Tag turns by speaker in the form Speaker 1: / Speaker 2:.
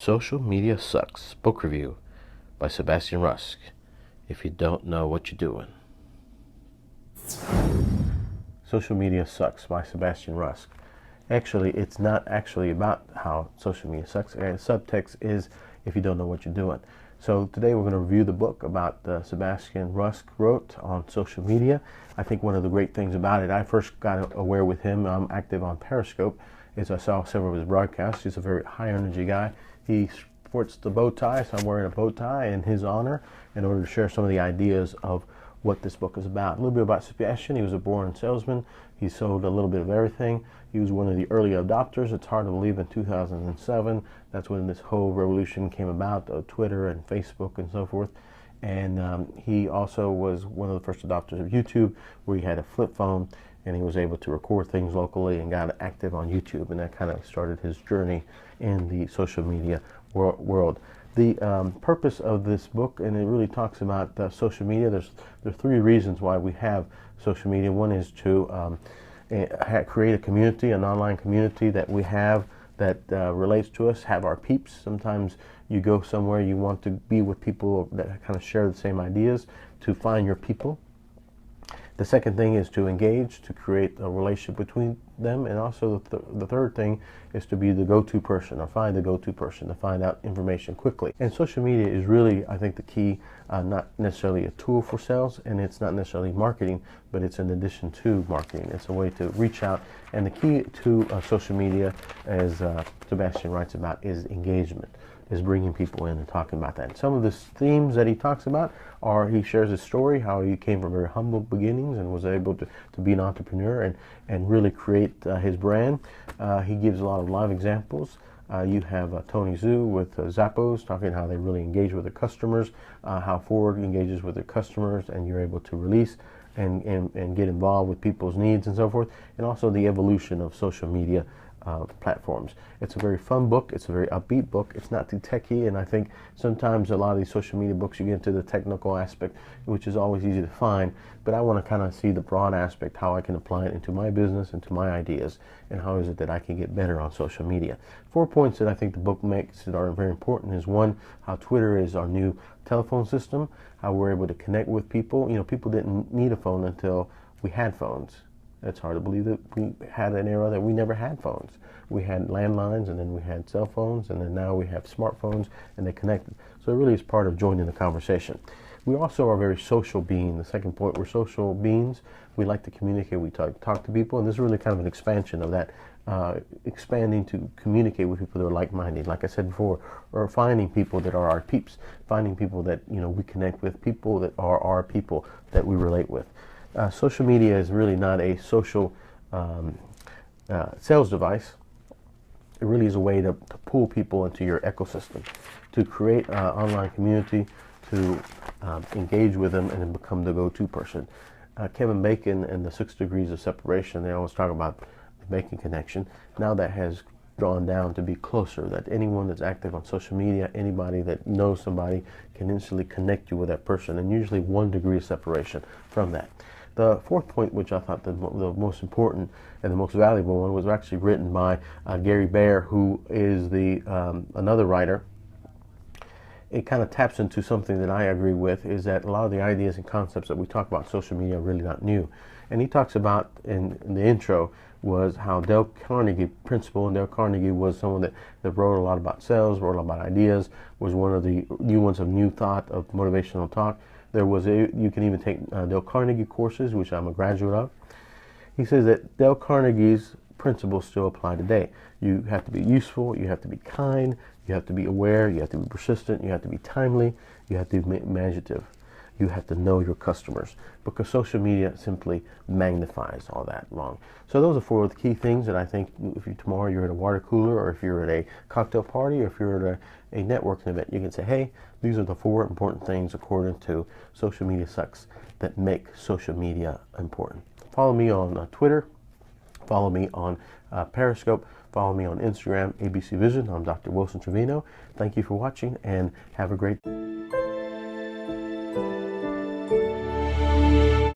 Speaker 1: Social Media Sucks, book review by Sebastian Rusk. If you don't know what you're doing. Social Media Sucks by Sebastian Rusk. Actually, it's not actually about how social media sucks. The subtext is if you don't know what you're doing. So today we're going to review the book about Sebastian Rusk wrote on social media. I think one of the great things about it, I first got aware with him, I'm active on Periscope, is I saw several of his broadcasts. He's a very high energy guy. He sports the bow tie, so I'm wearing a bow tie in his honor in order to share some of the ideas of what this book is about. A little bit about Sebastian. He was a born salesman. He sold a little bit of everything. He was one of the early adopters. It's hard to believe in 2007. That's when this whole revolution came about, Twitter and Facebook and so forth. And he also was one of the first adopters of YouTube, where he had a flip phone and he was able to record things locally and got active on YouTube. And that kind of started his journey in the social media world. The purpose of this book, and it really talks about social media. There are three reasons why we have social media. One is to create a community, an online community that we have that relates to us, have our peeps. Sometimes you go somewhere, you want to be with people that kind of share the same ideas, to find your people. The second thing is to engage, to create a relationship between them, and also the third thing is to be the go-to person, or find the go-to person, to find out information quickly. And social media is really, I think, the key, not necessarily a tool for sales, and it's not necessarily marketing, but it's an addition to marketing. It's a way to reach out, and the key to social media, as Sebastian writes about, is engagement, is bringing people in and talking about that. And some of the themes that he talks about are, he shares his story, how he came from very humble beginnings and was able to be an entrepreneur and really create his brand. He gives a lot of live examples. You have Tony Zhu with Zappos talking how they really engage with their customers, how Ford engages with their customers, and you're able to release and get involved with people's needs and so forth, and also the evolution of social media platforms. It's a very fun book. It's a very upbeat book. It's not too techy, and I think sometimes a lot of these social media books, you get into the technical aspect, which is always easy to find, but I want to kind of see the broad aspect, how I can apply it into my business, into my ideas, and how is it that I can get better on social media. 4 points that I think the book makes that are very important is, one, how Twitter is our new telephone system, how we're able to connect with people. You know, people didn't need a phone until we had phones. It's hard to believe that we had an era that we never had phones. We had landlines, and then we had cell phones, and then now we have smartphones, and they connected. So it really is part of joining the conversation. We also are very social beings. The second point, we're social beings. We like to communicate. We talk to people, and this is really kind of an expansion of that, expanding to communicate with people that are like-minded. Like I said before, or finding people that are our peeps, finding people that, you know, we connect with, people that are our people that we relate with. Social media is really not a social sales device. It really is a way to pull people into your ecosystem, to create an online community, to engage with them and then become the go-to person. Kevin Bacon and the 6 degrees of separation, they always talk about the Bacon connection. Now that has drawn down to be closer, that anyone that's active on social media, anybody that knows somebody, can instantly connect you with that person, and usually 1 degree of separation from that. The fourth point, which I thought the most important and the most valuable one, was actually written by Gary Bear, who is another writer. It kind of taps into something that I agree with, is that a lot of the ideas and concepts that we talk about in social media are really not new. And he talks about, in the intro, was how Dale Carnegie Principle, and Dale Carnegie was someone that wrote a lot about sales, wrote a lot about ideas, was one of the new ones of new thought, of motivational talk. You can even take Dale Carnegie courses, which I'm a graduate of. He says that Dale Carnegie's principles still apply today. You have to be useful, you have to be kind, you have to be aware, you have to be persistent, you have to be timely, you have to be imaginative. You have to know your customers, because social media simply magnifies all that wrong. So those are 4 of the key things that I think, if tomorrow you're at a water cooler, or if you're at a cocktail party, or if you're at a networking event, you can say, hey, these are the 4 important things according to Social Media Sucks that make social media important. Follow me on Twitter, follow me on Periscope, follow me on Instagram, ABC Vision. I'm Dr. Wilson Trevino. Thank you for watching, and have a great day.